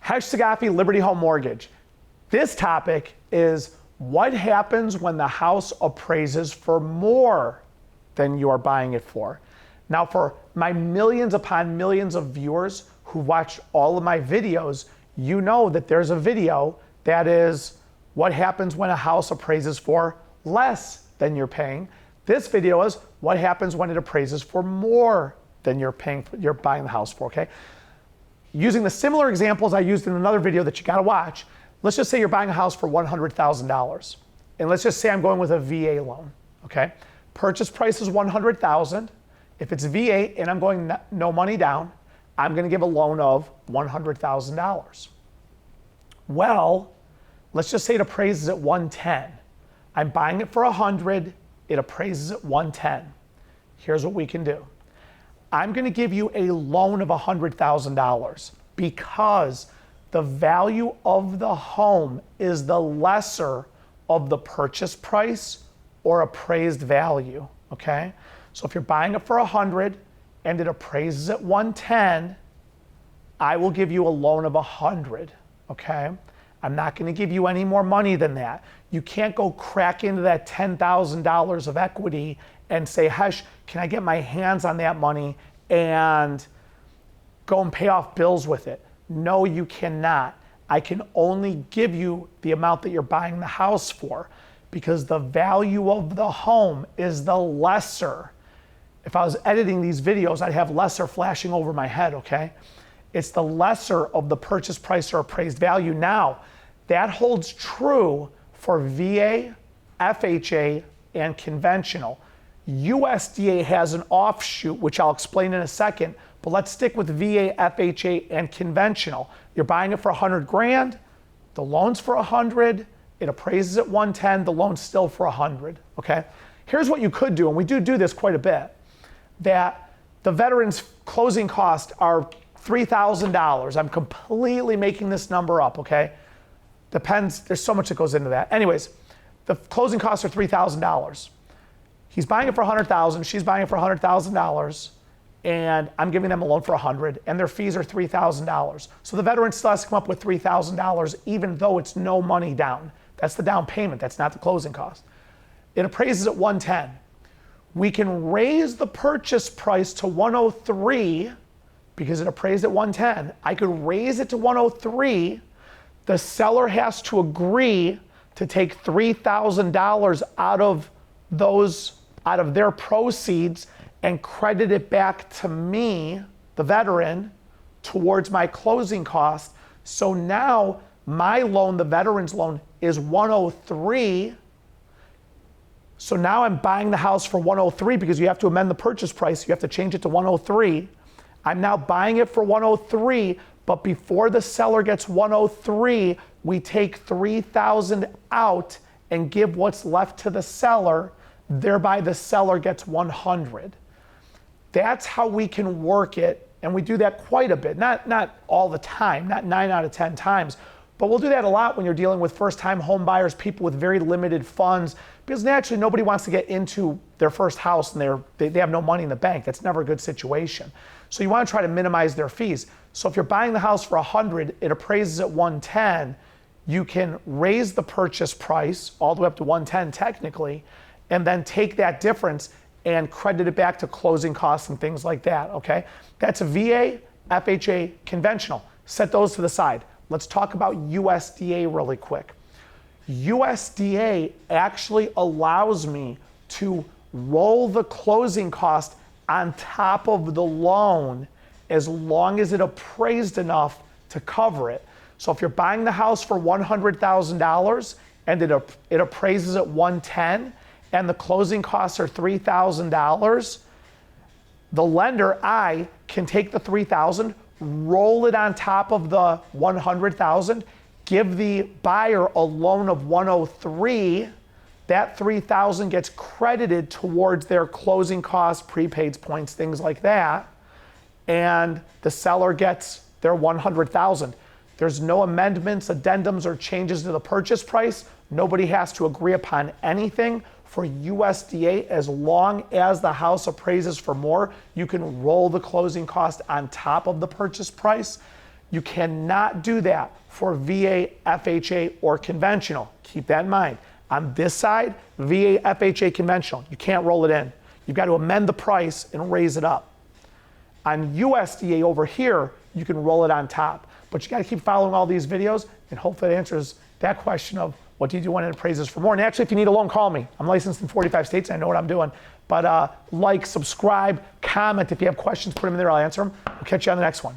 Saghafi, Liberty Home Mortgage. This topic is what happens when the house appraises for more than you are buying it for. Now, for my millions upon millions of viewers who watch all of my videos, you know that there's a video that is what happens when a house appraises for less than you're paying. This video is what happens when it appraises for more than you're buying the house for, okay? Using the similar examples I used in another video that you gotta watch, let's just say you're buying a house for $100,000. And let's just say I'm going with a VA loan, okay? Purchase price is $100,000. If it's VA and I'm going no money down, I'm gonna give a loan of $100,000. Well, let's just say it appraises at 110. I'm buying it for 100, it appraises at 110. Here's what we can do. I'm gonna give you a loan of $100,000 because the value of the home is the lesser of the purchase price or appraised value, okay? So if you're buying it for 100 and it appraises at 110, I will give you a loan of 100, okay? I'm not gonna give you any more money than that. You can't go crack into that $10,000 of equity and say, Khash, can I get my hands on that money and go and pay off bills with it? No, you cannot. I can only give you the amount that you're buying the house for because the value of the home is the lesser. If I was editing these videos, I'd have lesser flashing over my head, okay? It's the lesser of the purchase price or appraised value. Now, that holds true for VA, FHA, and conventional. USDA has an offshoot, which I'll explain in a second, but let's stick with VA, FHA, and conventional. You're buying it for 100 grand, the loan's for 100, it appraises at 110, the loan's still for 100, okay? Here's what you could do, and we do this quite a bit, that the veteran's closing costs are $3,000. I'm completely making this number up, okay? Depends, there's so much that goes into that. Anyways, the closing costs are $3,000. He's buying it for $100,000, she's buying it for $100,000, and I'm giving them a loan for 100, and their fees are $3,000. So the veteran still has to come up with $3,000 even though it's no money down. That's the down payment, that's not the closing cost. It appraises at 110. We can raise the purchase price to 103 because it appraised at 110. I could raise it to 103. The seller has to agree to take $3,000 out of their proceeds and credit it back to me, the veteran, towards my closing cost. So now my loan, the veteran's loan, is 103. So now I'm buying the house for 103 because you have to amend the purchase price. You have to change it to 103. I'm now buying it for 103, but before the seller gets 103, we take 3,000 out and give what's left to the seller, thereby the seller gets 100. That's how we can work it, and we do that quite a bit. Not all the time, not 9 out of 10 times, but we'll do that a lot when you're dealing with first-time home buyers, people with very limited funds, because naturally nobody wants to get into their first house and they have no money in the bank. That's never a good situation. So you want to try to minimize their fees. So if you're buying the house for 100, it appraises at 110, you can raise the purchase price all the way up to 110 technically, and then take that difference and credit it back to closing costs and things like that, okay? That's a VA, FHA, conventional. Set those to the side. Let's talk about USDA really quick. USDA actually allows me to roll the closing cost on top of the loan as long as it appraised enough to cover it. So if you're buying the house for $100,000 and it appraises at 110 and the closing costs are $3,000, the lender, I can take the $3,000, roll it on top of the $100,000, give the buyer a loan of $103, that $3,000 gets credited towards their closing costs, prepaids, points, things like that, and the seller gets their $100,000. There's no amendments, addendums, or changes to the purchase price. Nobody has to agree upon anything. For USDA, as long as the house appraises for more, you can roll the closing cost on top of the purchase price. You cannot do that for VA, FHA, or conventional. Keep that in mind. On this side, VA, FHA, conventional, you can't roll it in. You've got to amend the price and raise it up. On USDA over here, you can roll it on top. But you got to keep following all these videos, and hopefully it answers that question of what do you do when it appraises for more. And actually, if you need a loan, call me. I'm licensed in 45 states, and I know what I'm doing. But like, subscribe, comment. If you have questions, put them in there. I'll answer them. We'll catch you on the next one.